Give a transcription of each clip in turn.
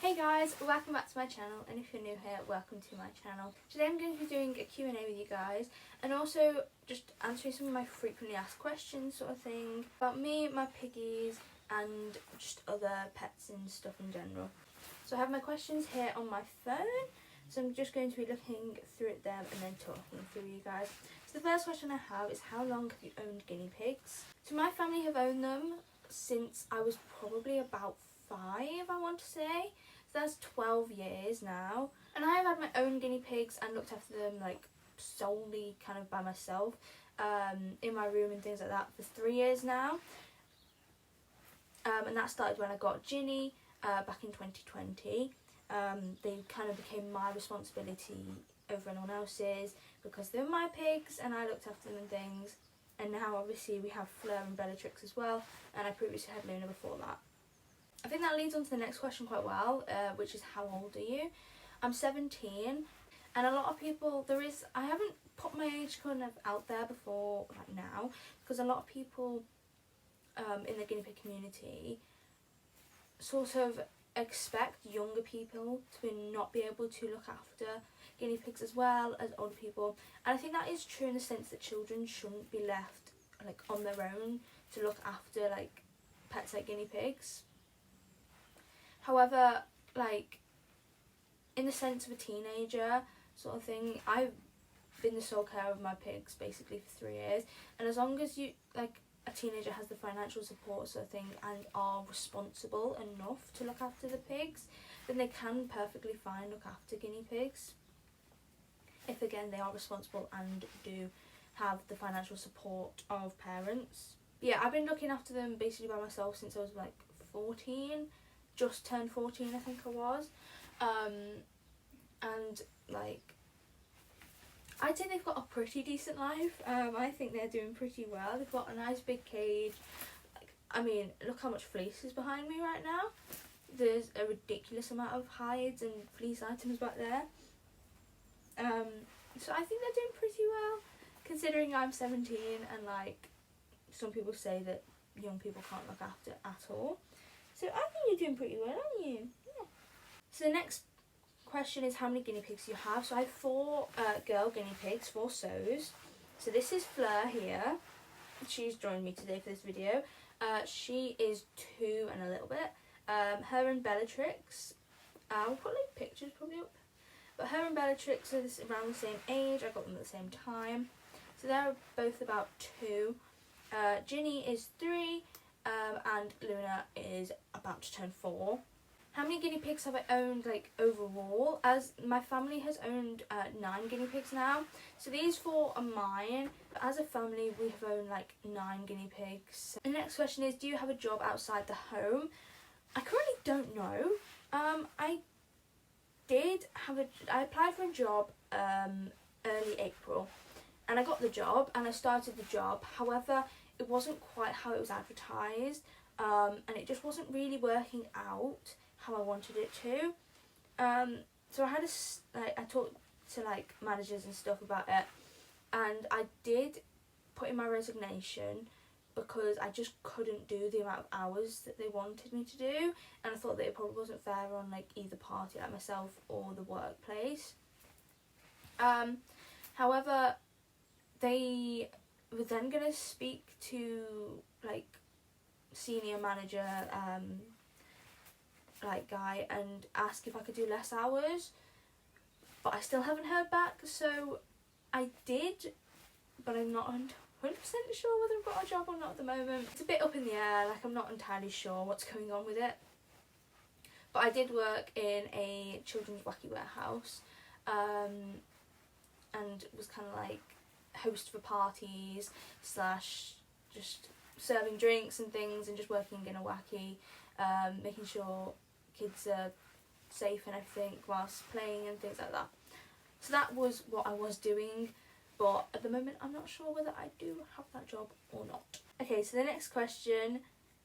Hey guys, welcome back to my channel, and if you're new here, welcome to my channel. Today I'm going to be doing a Q&A with you guys and also just answering some of my frequently asked questions sort of thing about me, my piggies and just other pets and stuff in general. So I have my questions here on my phone, so I'm just going to be looking through them and then talking through you guys. So the first question I have is, how long have you owned guinea pigs? So my family have owned them since I was probably about 5, I want to say. So that's 12 years now, and I have had my own guinea pigs and looked after them like solely kind of by myself in my room and things like that for 3 years now, and that started when I got Guinea back in 2020. They kind of became my responsibility over anyone else's because they were my pigs and I looked after them and things. And now obviously we have Fleur and Bellatrix as well, and I previously had Luna before that. I think that leads on to the next question quite well, which is, how old are you? I'm 17, and a lot of people, I haven't put my age kind of out there before, like now, because a lot of people in the guinea pig community sort of expect younger people to not be able to look after guinea pigs as well as older people, and I think that is true in the sense that children shouldn't be left like on their own to look after like pets like guinea pigs. However, like in the sense of a teenager sort of thing, I've been the sole carer of my pigs basically for 3 years, and as long as you like a teenager has the financial support sort of thing and are responsible enough to look after the pigs, then they can perfectly fine look after guinea pigs, if again they are responsible and do have the financial support of parents. Yeah, I've been looking after them basically by myself since I was like 14, just turned 14 I think I was, and like I'd say they've got a pretty decent life. I think they're doing pretty well. They've got a nice big cage. Like, I mean, look how much fleece is behind me right now. There's a ridiculous amount of hides and fleece items back there. So I think they're doing pretty well, considering I'm 17 and like some people say that young people can't look after at all. So I think you're doing pretty well, aren't you? Yeah. So the next question is how many guinea pigs you have. So I have 4 girl guinea pigs, 4 sows. So this is Fleur here. She's joined me today for this video. She is 2 and a little bit. Her and Bellatrix, I'll put like pictures probably up. But her and Bellatrix are around the same age. I got them at the same time. So they're both about 2. Ginny is 3. And Luna is about to turn 4. How many guinea pigs have I owned like overall? As my family has owned 9 guinea pigs now. So these 4 are mine, but as a family we have owned like 9 guinea pigs. The next question is, do you have a job outside the home? I currently don't know. I applied for a job early April and I got the job and I started the job. However, it wasn't quite how it was advertised, and it just wasn't really working out how I wanted it to. So I talked to like managers and stuff about it, and I did put in my resignation because I just couldn't do the amount of hours that they wanted me to do, and I thought that it probably wasn't fair on like either party, like myself or the workplace. However, they were then going to speak to like senior manager like guy and ask if I could do less hours, but I still haven't heard back. So I did, but I'm not 100% sure whether I've got a job or not at the moment. It's a bit up in the air, like I'm not entirely sure what's going on with it. But I did work in a children's wacky warehouse, and was kind of like host for parties / just serving drinks and things, and just working in a wacky, making sure kids are safe and everything whilst playing and things like that. So that was what I was doing, but at the moment I'm not sure whether I do have that job or not. Okay, so the next question,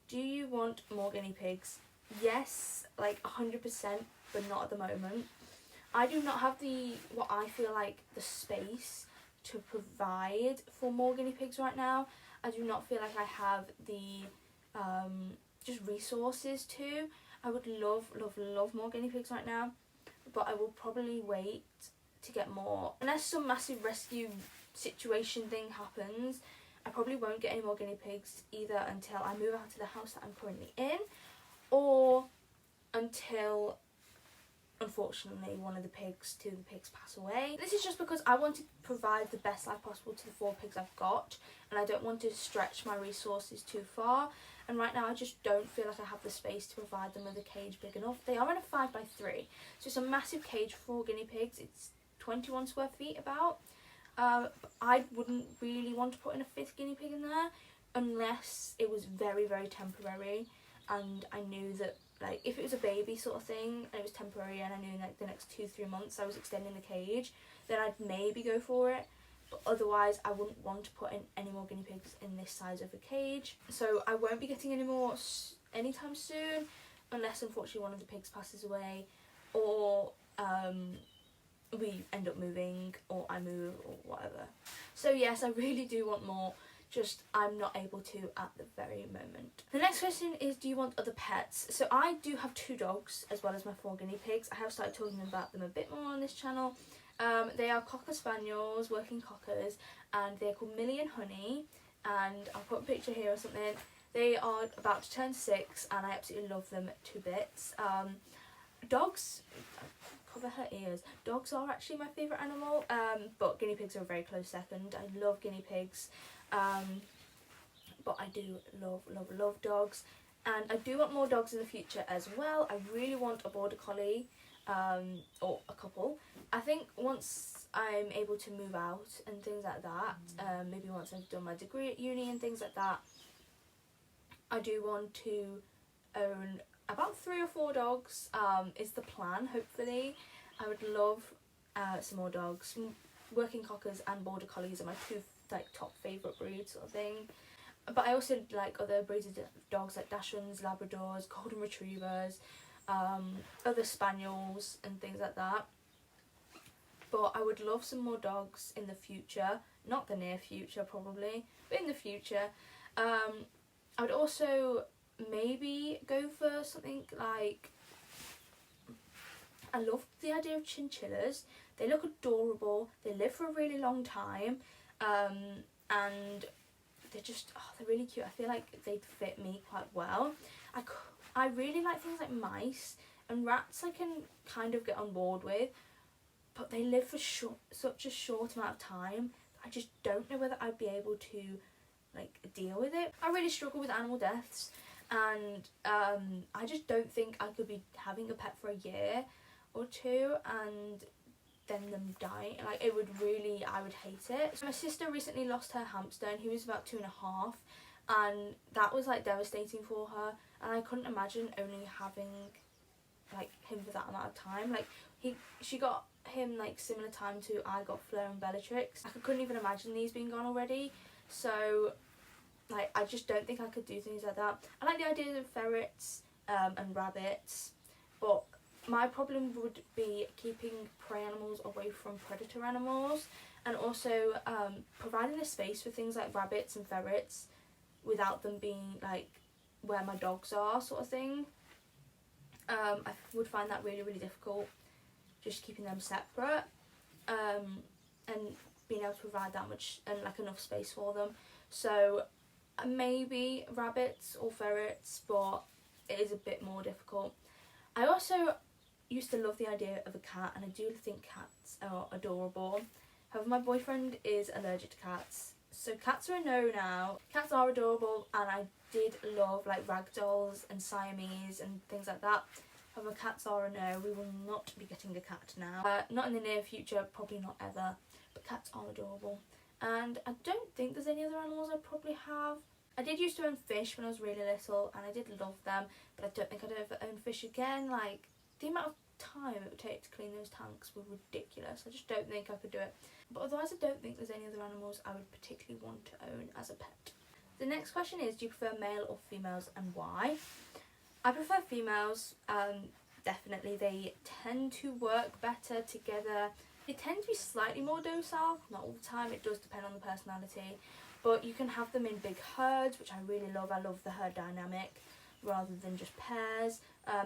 do you want more guinea pigs? Yes, like 100%, but not at the moment. I do not have what I feel like the space to provide for more guinea pigs right now. I do not feel like I have the just resources to. I would love, love, love more guinea pigs right now, but I will probably wait to get more. Unless some massive rescue situation thing happens, I probably won't get any more guinea pigs either until I move out to the house that I'm currently in, or until, unfortunately, two of the pigs pass away. This is just because I want to provide the best life possible to the 4 pigs I've got, and I don't want to stretch my resources too far. And right now I just don't feel like I have the space to provide them with a cage big enough. They are in a 5x3, so it's a massive cage for 4 guinea pigs. It's 21 square feet about. I wouldn't really want to put in a 5th guinea pig in there unless it was very, very temporary, and I knew that, like, if it was a baby sort of thing and it was temporary and I knew like the next 2-3 months I was extending the cage, then I'd maybe go for it. But otherwise I wouldn't want to put in any more guinea pigs in this size of a cage. So I won't be getting any more anytime soon, unless unfortunately one of the pigs passes away, or we end up moving, or I move, or whatever. So yes, I really do want more, just I'm not able to at the very moment. The next question is, do you want other pets? So I do have 2 dogs as well as my 4 guinea pigs. I have started talking about them a bit more on this channel. They are Cocker Spaniels, working cockers, and they're called Millie and Honey, and I'll put a picture here or something. They are about to turn 6 and I absolutely love them to bits. Dogs, cover her ears, dogs are actually my favourite animal, but guinea pigs are a very close second. I love guinea pigs, but I do love, love, love dogs, and I do want more dogs in the future as well. I really want a border collie, or a couple. I think once I'm able to move out and things like that, maybe once I've done my degree at uni and things like that, I do want to own about 3 or 4 dogs, is the plan, hopefully. I would love some more dogs. Working cockers and border collies are my 2 like top favourite breeds sort of thing. But I also like other breeds of dogs like Dachshunds, Labradors, Golden Retrievers, other Spaniels and things like that. But I would love some more dogs in the future, not the near future probably, but in the future. I would also maybe go for something like, I love the idea of chinchillas. They look adorable, they live for a really long time, and they're just, they're really cute. I feel like they'd fit me quite well. I really like things like mice, and rats I can kind of get on board with, but they live for such a short amount of time. I just don't know whether I'd be able to like deal with it. I really struggle with animal deaths, and I just don't think I could be having a pet for a year or 2 and then them dying. Like, it would really, I would hate it. So my sister recently lost her hamster, and he was about 2.5, and that was like devastating for her, and I couldn't imagine only having like him for that amount of time. Like, she got him like similar time to I got Fleur and Bellatrix. I couldn't even imagine these being gone already. So like, I just don't think I could do things like that. I like the idea of ferrets and rabbits, but my problem would be keeping prey animals away from predator animals, and also providing a space for things like rabbits and ferrets without them being like where my dogs are sort of thing. I would find that really, really difficult, just keeping them separate, and being able to provide that much and like enough space for them. So maybe rabbits or ferrets, but it is a bit more difficult. I also used to love the idea of a cat, and I do think cats are adorable. However, my boyfriend is allergic to cats, so cats are a no now. Cats are adorable, and I did love like ragdolls and Siamese and things like that. However, cats are a no. We will not be getting a cat now. Not in the near future, probably not ever, but cats are adorable. And I don't think there's any other animals I'd probably have. I did used to own fish when I was really little, and I did love them, but I don't think I'd ever own fish again. Like, the amount of time it would take to clean those tanks were ridiculous. I just don't think I could do it. But otherwise, I don't think there's any other animals I would particularly want to own as a pet. The next question is, do you prefer male or females, and why? I prefer females, definitely. They tend to work better together. They tend to be slightly more docile, not all the time, it does depend on the personality. But you can have them in big herds, which I really love. I love the herd dynamic. rather than just pairs.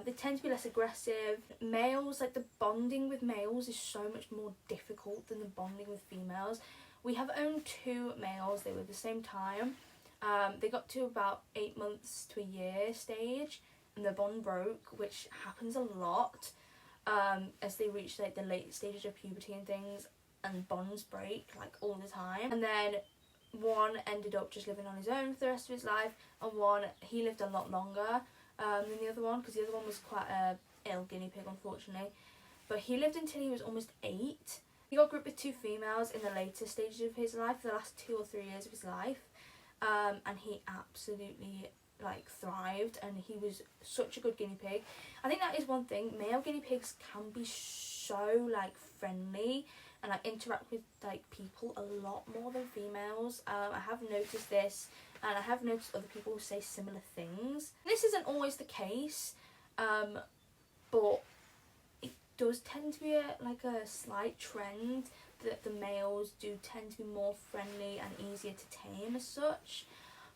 They tend to be less aggressive. Males, like the bonding with males is so much more difficult than the bonding with females. We have owned 2 males, they were the same time. They got to about 8 months to a year stage and the bond broke, which happens a lot as they reach like the late stages of puberty and things, and bonds break like all the time. And then one ended up just living on his own for the rest of his life, and one, he lived a lot longer than the other one, because the other one was quite a ill guinea pig, unfortunately. But he lived until he was almost 8. He got grouped with 2 females in the later stages of his life, the last 2 or 3 years of his life, and he absolutely like thrived, and he was such a good guinea pig. I think that is one thing, male guinea pigs can be so like friendly and like interact with like people a lot more than females. I have noticed this, and I have noticed other people say similar things. This isn't always the case, but it does tend to be a slight trend that the males do tend to be more friendly and easier to tame as such.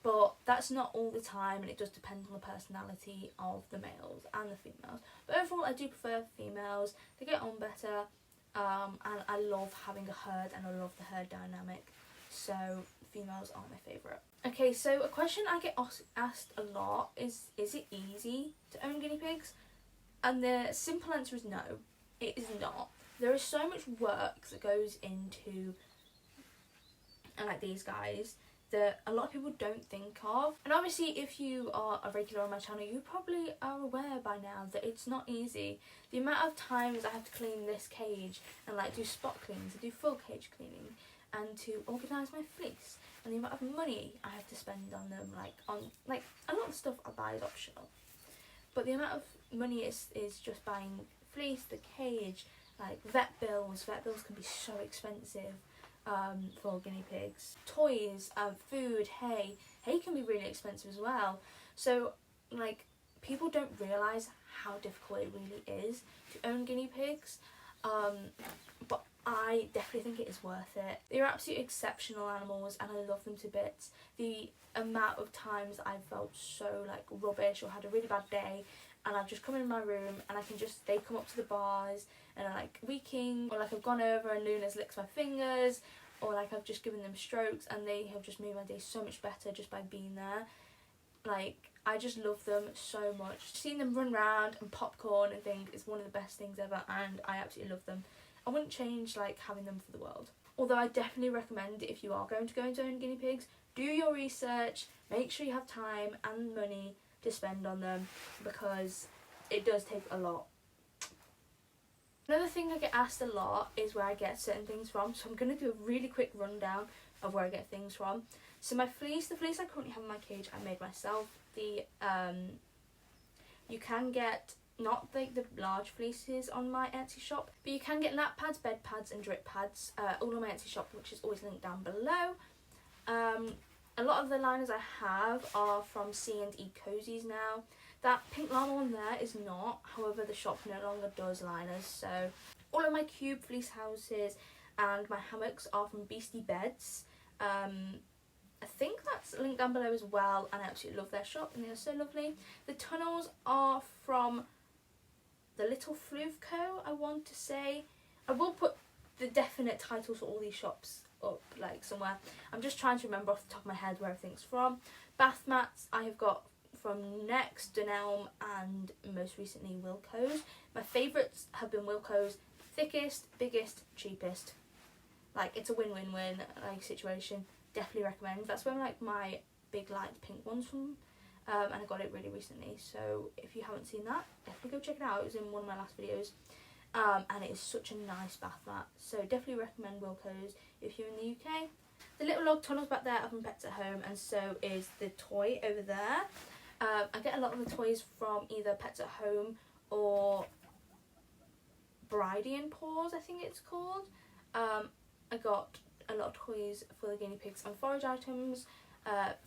But that's not all the time, and it does depend on the personality of the males and the females. But overall, I do prefer females. They get on better, and I love having a herd, and I love the herd dynamic. So females are my favourite. Okay, so a question I get asked a lot is it easy to own guinea pigs? And the simple answer is no, it is not. There is so much work that goes into like these guys that a lot of people don't think of. And obviously if you are a regular on my channel, you probably are aware by now that it's not easy. The amount of times I have to clean this cage and like do spot cleans and do full cage cleaning and to organise my fleece, and the amount of money I have to spend on them, like a lot of stuff I buy is optional, but the amount of money is just buying fleece, the cage, like vet bills can be so expensive for guinea pigs. Toys, food, hay can be really expensive as well. So like people don't realise how difficult it really is to own guinea pigs, but I definitely think it is worth it. They're absolutely exceptional animals and I love them to bits. The amount of times I've felt so like rubbish or had a really bad day and I've just come in my room and they come up to the bars and are like weaking, or like I've gone over and Luna's licked my fingers, or like I've just given them strokes and they have just made my day so much better just by being there. Like I just love them so much. Seeing them run around and popcorn and things is one of the best things ever, and I absolutely love them. I wouldn't change like having them for the world. Although I definitely recommend, if you are going to go into own guinea pigs, do your research, make sure you have time and money to spend on them, because it does take a lot. Another thing I get asked a lot is where I get certain things from, so I'm going to do a really quick rundown of where I get things from. So my fleece, the fleece I currently have in my cage, I made myself. You can get not like the large fleeces on my Etsy shop, but you can get lap pads, bed pads and drip pads all on my Etsy shop, which is always linked down below. A lot of the liners I have are from C&E Cozies now. That pink llama one there is not, however the shop no longer does liners. So all of my cube fleece houses and my hammocks are from Beastie Beds. I think that's linked down below as well, and I absolutely love their shop and they're so lovely. The tunnels are from the Little Floof Co, I want to say. I will put the definite titles for all these shops up like somewhere. I'm just trying to remember off the top of my head where everything's from. Bath mats I have got from Next, Dunelm and most recently Wilko's. My favourites have been Wilko's. Thickest, biggest, cheapest. Like it's a win-win-win like situation. Definitely recommend. That's where like my big light pink one's from, and I got it really recently. So if you haven't seen that, definitely go check it out. It was in one of my last videos, and it is such a nice bath mat. So definitely recommend Wilko's if you're in the UK. The little log tunnels back there are from Pets at Home, and so is the toy over there. I get a lot of the toys from either Pets at Home or Bridie and Paws, I think it's called. I got a lot of toys for the guinea pigs and forage items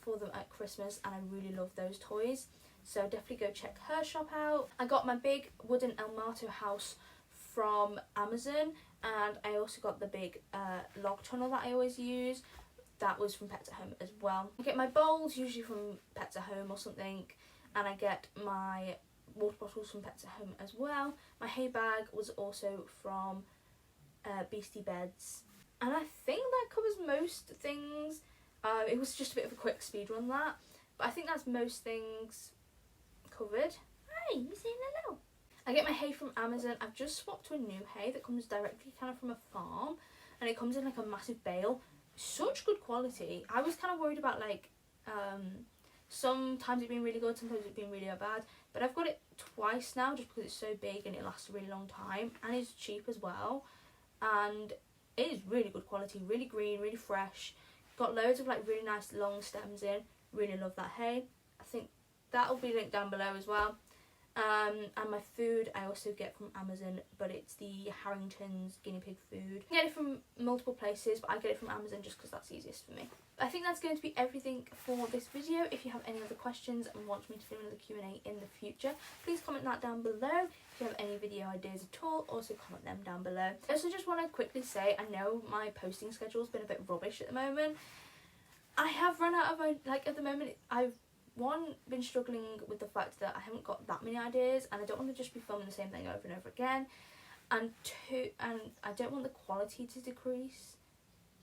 for them at Christmas, and I really love those toys. So definitely go check her shop out. I got my big wooden El Mato house from Amazon, and I also got the big log tunnel that I always use. That was from Pets at Home as well. I get my bowls usually from Pets at Home or something, and I get my water bottles from Pets at Home as well. My hay bag was also from Beastie Beds, and I think that covers most things. It was just a bit of a quick speed run that, but I think that's most things covered. Hey, you saying hello? I get my hay from Amazon. I've just swapped to a new hay that comes directly kind of from a farm, and it comes in like a massive bale. Such good quality. I was kind of worried about like sometimes it being really good, sometimes it being really bad, but I've got it twice now just because it's so big and it lasts a really long time, and it's cheap as well, and it is really good quality, really green, really fresh. Got loads of like really nice long stems in. Really love that hay. I think that will be linked down below as well. And my food I also get from Amazon, but it's the Harrington's guinea pig food. I get it from multiple places, but I get it from Amazon just because that's easiest for me. I think that's going to be everything for this video. If you have any other questions and want me to film another Q&A in the future, please comment that down below. If you have any video ideas at all, also comment them down below. I also just want to quickly say, I know my posting schedule's been a bit rubbish at the moment. I have run out of, like, at the moment, I've been struggling with the fact that I haven't got that many ideas, and I don't want to just be filming the same thing over and over again, and I don't want the quality to decrease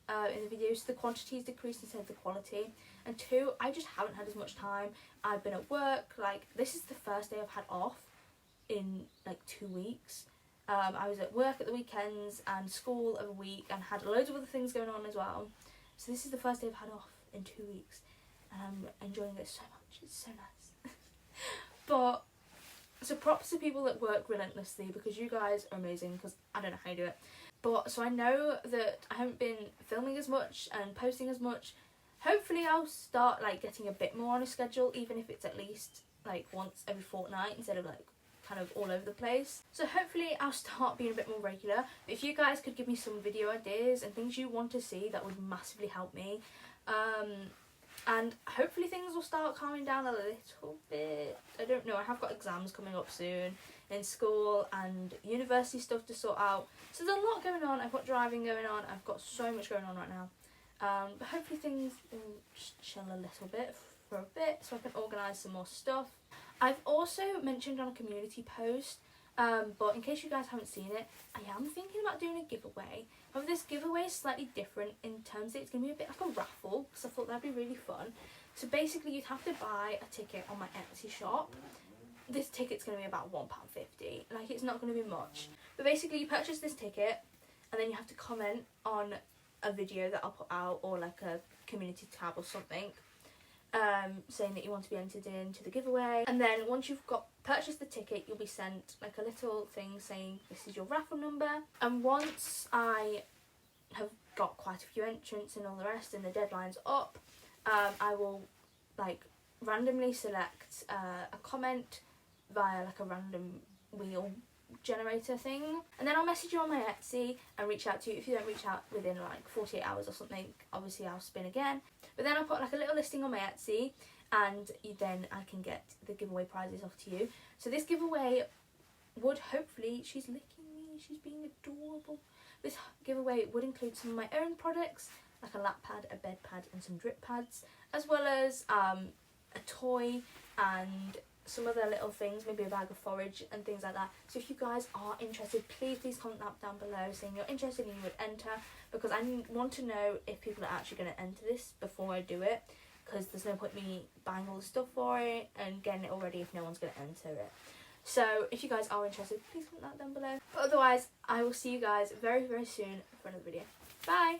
in the videos, so the quantity is decreased instead of the quality, and 2, I just haven't had as much time. I've been at work, like, this is the first day I've had off in like 2 weeks. I was at work at the weekends and school of a week, and had loads of other things going on as well, so this is the first day I've had off in 2 weeks, and I'm enjoying it so much. It's so nice. But so props to people that work relentlessly, because you guys are amazing, because I don't know how you do it. But so I know that I haven't been filming as much and posting as much. Hopefully I'll start like getting a bit more on a schedule, even if it's at least like once every fortnight instead of like kind of all over the place. So hopefully I'll start being a bit more regular. But if you guys could give me some video ideas and things you want to see, that would massively help me. And hopefully things will start calming down a little bit. I don't know, I have got exams coming up soon in school and university stuff to sort out. So there's a lot going on. I've got driving going on. I've got so much going on right now. But hopefully things will just chill a little bit for a bit so I can organise some more stuff. I've also mentioned on a community post, but in case you guys haven't seen it, I am thinking about doing a giveaway. However, this giveaway is slightly different in terms that it's going to be a bit like a raffle, because I thought that'd be really fun. So basically you'd have to buy a ticket on my Etsy shop. This ticket's going to be about £1.50, like it's not going to be much. But basically you purchase this ticket, and then you have to comment on a video that I'll put out, or like a community tab or something, saying that you want to be entered into the giveaway. And then once you've purchased the ticket, you'll be sent like a little thing saying this is your raffle number. And once I have got quite a few entrants and all the rest, and the deadline's up, I will like randomly select a comment via like a random wheel generator thing, and then I'll message you on my Etsy and reach out to you. If you don't reach out within like 48 hours or something, obviously I'll spin again. But then I'll put like a little listing on my Etsy, and then I can get the giveaway prizes off to you. So this giveaway would hopefully, she's licking me, she's being adorable. This giveaway would include some of my own products, like a lap pad, a bed pad and some drip pads, as well as a toy and some other little things, maybe a bag of forage and things like that. So if you guys are interested, please comment that down below saying you're interested and you would enter, because I want to know if people are actually going to enter this before I do it, because there's no point me buying all the stuff for it and getting it all ready if no one's going to enter it. So if you guys are interested, please comment that down below. But otherwise, I will see you guys very, very soon for another video. Bye!